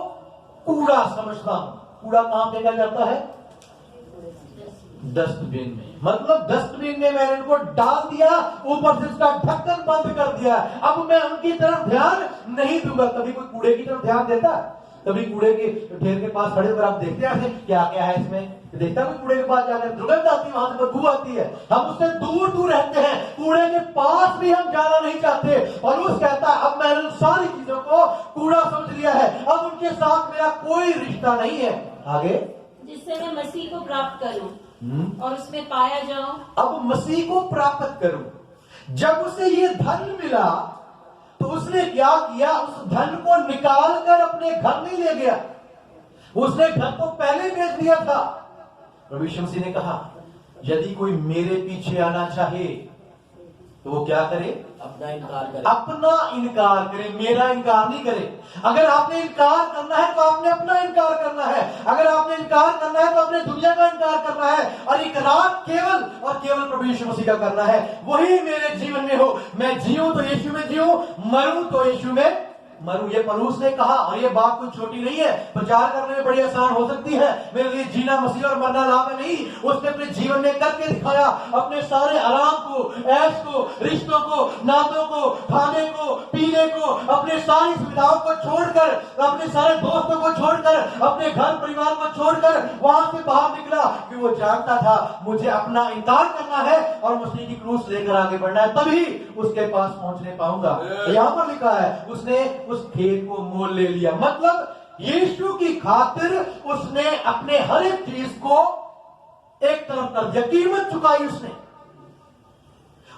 कूड़ा समझता हूं। कूड़ा कहां फेंका जाता है? डस्टबिन में। मतलब डस्टबिन में मैंने उनको डाल दिया, ऊपर से उसका ढक्कन बंद कर दिया। अब मैं उनकी तरफ ध्यान नहीं दूंगा। कभी कोई कूड़े की तरफ ध्यान देता है? कभी कूड़े के ढेर के पास खड़े होकर आप देखते हैं क्या क्या है इसमें? देखता है कोई कूड़े के पास जाकर दुर्गंध आती है, वहां से बदबू आती है, हम उससे दूर दूर रहते हैं, कूड़े के पास भी हम जाना नहीं चाहते। और उस कहता है अब मैंने उन सारी चीजों को कूड़ा समझ लिया है, अब उनके साथ मेरा कोई रिश्ता नहीं है। आगे, जिससे मैं मसीह को प्राप्त करूं और उसमें पाया जाऊं। अब मसीह को प्राप्त करूं। जब उसे ये धन मिला तो उसने क्या किया? उस धन को निकाल कर अपने घर नहीं ले गया, उसने घर को पहले बेच दिया था। प्रभु यीशु मसीह ने कहा यदि कोई मेरे पीछे आना चाहे तो वो क्या करे? अपना इनकार करे। अपना इनकार करे, मेरा इनकार नहीं करे। अगर आपने इनकार करना है तो आपने अपना इनकार करना है। अगर आपने इनकार करना है तो आपने दुनिया का इनकार करना है और इकरार केवल और केवल प्रभु यीशु मसीह का करना है। वही मेरे जीवन में हो। मैं जीऊं तो यीशु में जीऊं, मरूं तो यीशु में मरूं। ये पौलुस ने कहा और ये बात कुछ छोटी नहीं है, प्रचार करने में बड़ी आसान हो सकती है। मेरे लिए जीना मसीह और मरना लाभ है नहीं, उसने अपने जीवन में करके दिखाया। अपने सारे आराम को, ऐश को, रिश्तों को, नातों को, खाने को, पीने को, अपने सारी सुविधाओं को छोड़कर, अपने सारे दोस्तों को छोड़कर, अपने घर परिवार को छोड़कर वहां से बाहर निकला कि वो जानता था मुझे अपना इनकार करना है और मसीह की क्रूस लेकर आगे बढ़ना है, तभी उसके पास पहुंचने पाऊंगा। यहां पर लिखा है उसने उस खेत को मोल ले लिया। मतलब यीशु की खातिर उसने अपने हर एक चीज को एक तरफ कर दिया, कीमत चुकाई उसने।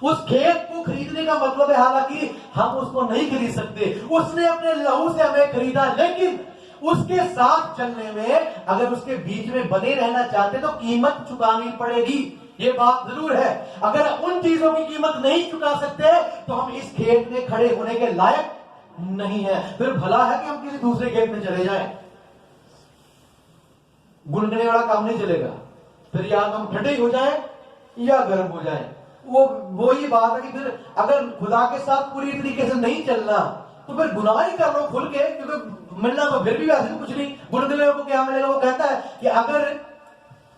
उस खेत को खरीदने का मतलब है, हालांकि हम उसको नहीं खरीद सकते, उसने अपने लहू से हमें खरीदा, लेकिन उसके साथ चलने में अगर उसके बीच में बने रहना चाहते तो कीमत चुकानी पड़ेगी। ये बात जरूर है। अगर उन चीजों की कीमत नहीं चुका सकते तो हम इस खेत में खड़े होने के लायक नहीं है। फिर भला है कि हम किसी दूसरे खेत में चले जाएं, गुनगुने वाला काम नहीं चलेगा। फिर या हम ठंडे हो जाएं या गर्म हो जाएं। वो ही बात है कि फिर अगर खुदा के साथ पूरी तरीके से नहीं चलना तो फिर गुनाह ही कर लो खुल के, क्योंकि मिलना तो फिर भी वैसे भी कुछ नहीं। गुनगुने को क्या मिलेगा? वो कहता है कि अगर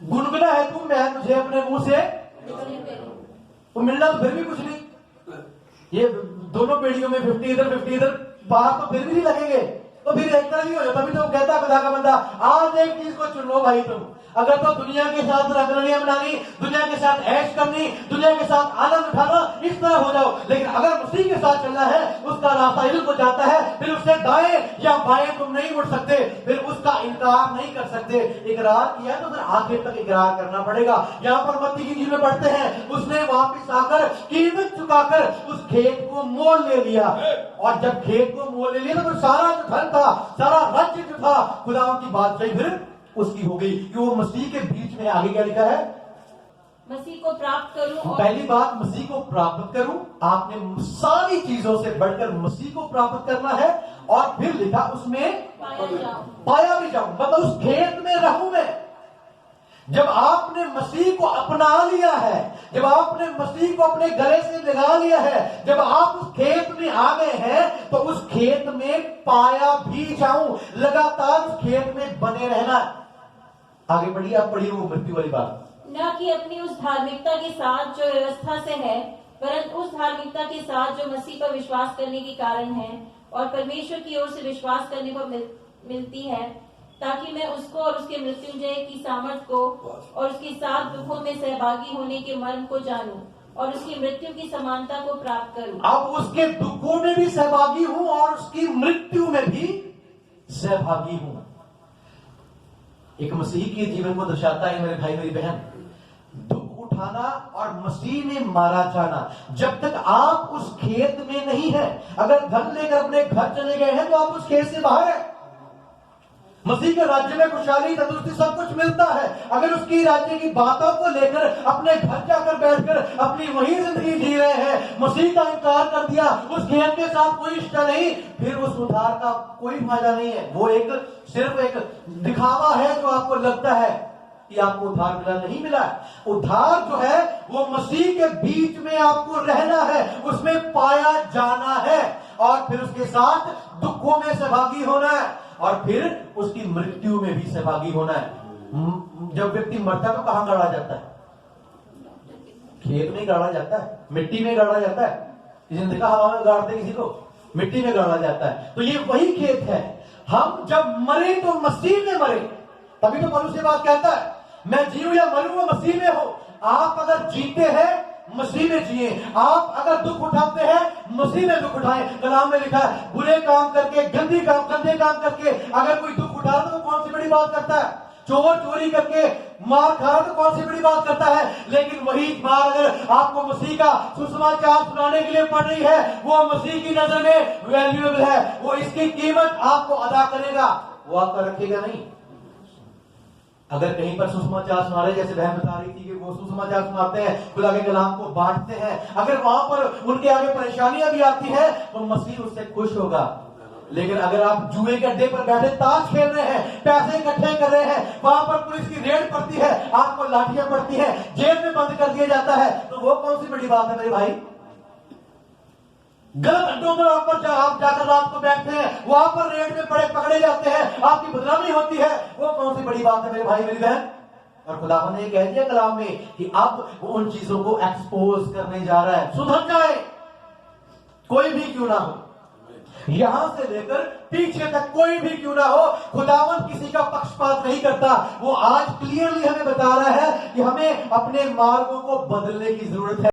गुनगुना है तू, मैं तुझे अपने मुंह से तो मिलना तो फिर भी कुछ नहीं। ये दोनों पेड़ियों में 50 इधर 50 इधर, बाहर तो फिर भी नहीं लगेंगे, तो फिर एक तरह ही हो जाता। तभी तो कहता है खुदा का बंदा, आज एक चीज को चुन लो भाई तुम। अगर तो दुनिया के साथ रंगरलियां बनानी, दुनिया के साथ ऐश करनी, दुनिया के साथ आनंद उठाना, इस तरह हो जाओ। लेकिन अगर मसीह के साथ चलना है, उसका रास्ता हिल को जाता है, फिर उससे दाएं या बाएं तुम नहीं मुड़ सकते, फिर उसका इनकार नहीं कर सकते। इकरार किया तो फिर आखिर तक इकरार करना पड़ेगा। यहाँ पर मत्ती की इंजील में पढ़ते हैं उसने वापिस आकर कीमत चुकाकर उस खेत को मोल ले लिया। और जब खेत को मोल ले लिया तो फिर सारा जो धन था, सारा राज्य जो था, खुदा की बात सही फिर उसकी हो गई कि वो मसीह के बीच में। आगे क्या लिखा है? मसीह को प्राप्त करूं और पहली बात मसीह को प्राप्त करूं। आपने सारी चीजों से बढ़कर मसीह को प्राप्त करना है। और फिर लिखा उसमें पाया भी जाऊं, मतलब उस खेत में रहूं मैं। जब आपने मसीह को अपना लिया है, जब आपने मसीह को अपने गले से लगा लिया है, जब आप उस खेत में आ गए हैं तो उस खेत में पाया भी जाऊं, लगातार उस खेत में बने रहना। आगे बढ़िए, आप पढ़िए वो मृत्यु वाली बात। न कि अपनी उस धार्मिकता के साथ जो व्यवस्था से है, परंतु उस धार्मिकता के साथ जो मसीह पर विश्वास करने के कारण है और परमेश्वर की ओर से विश्वास करने को मिलती है, ताकि मैं उसको और उसके मृत्युंजय की सामर्थ को और उसके साथ दुखों में सहभागी होने के मर्म को जानूं और उसकी मृत्यु की समानता को प्राप्त करूं। अब उसके दुखों में भी सहभागी हूं और उसकी मृत्यु में भी सहभागी हूं। एक मसीह के जीवन को दर्शाता है मेरे भाई मेरी बहन, दुख उठाना और मसीह में मारा जाना। जब तक आप उस खेत में नहीं है, अगर धन लेकर अपने घर चले गए हैं तो आप उस खेत से बाहर है। मसीह के राज्य में खुशहाली, तंदुरुस्ती, सब कुछ मिलता है। अगर उसकी राज्य की बातों को लेकर अपने घर जाकर बैठकर अपनी वही जिंदगी जी रहे हैं, मसीह का इनकार कर दिया, उस खेत के साथ कोई रिश्ता नहीं, फिर उस उद्धार का कोई फायदा नहीं है। वो एक सिर्फ एक दिखावा है जो आपको लगता है कि आपको उद्धार मिला, नहीं मिला। उद्धार जो है वो मसीह के बीच में आपको रहना है, उसमें पाया जाना है और फिर उसके साथ दुखों में सहभागी होना है और फिर उसकी मृत्यु में भी सहभागी होना है। जब व्यक्ति मरता है तो कहां गाड़ा जाता है? खेत में गाड़ा जाता है, मिट्टी में गाड़ा जाता है। किसी ने देखा हवा में गाड़ते किसी को? मिट्टी में गाड़ा जाता है। तो ये वही खेत है। हम जब मरे तो मसीह में मरे, तभी तो पौलुस ये बात कहता है, मैं जीऊं या मरूं वो मसीह में हो। आप अगर जीते हैं मसीह में जिए, आप अगर दुख उठाते हैं मसीह में दुख उठाएं। कलाम में लिखा है बुरे काम करके, गंदे काम करके अगर कोई दुख उठा तो कौन सी बड़ी बात करता है? चोर चोरी करके मार खा तो कौन सी बड़ी बात करता है? लेकिन वही मार अगर आपको मसीह का सुसमाचार सुनाने के लिए पड़ रही है, वो मसीह की नजर में वैल्यूएबल है। वो इसकी कीमत आपको अदा करेगा, वो आपका रखेगा नहीं। अगर कहीं पर सुसमाचार सुना रहे, जैसे बहन बता रही थी कि वो सुसमाचार सुनाते हैं, खुदा के कलाम को बांटते हैं, अगर वहां पर उनके आगे परेशानियां भी आती है तो मसीह उससे खुश होगा। लेकिन अगर आप जुए के अड्डे पर बैठे ताश खेल रहे हैं, पैसे इकट्ठे कर रहे हैं, वहां पर पुलिस की रेड पड़ती है, आपको लाठियां पड़ती है, जेल में बंद कर दिया जाता है, तो वो कौन सी बड़ी बात है मेरे भाई? गलत अड्डों पर आप जाकर रात को बैठते हैं, वहां पर रेड में पकड़े जाते हैं, आपकी बदनामी होती है, वो कौन सी बड़ी बात है मेरे भाई मेरी बहन? और खुदावन ने कह दिया कलाम में कि अब वो उन चीजों को एक्सपोज करने जा रहा है। सुधर जाए, कोई भी क्यों ना हो, यहां से लेकर पीछे तक कोई भी क्यों ना हो, खुदावन किसी का पक्षपात नहीं करता। वो आज क्लियरली हमें बता रहा है कि हमें अपने मार्गों को बदलने की जरूरत है।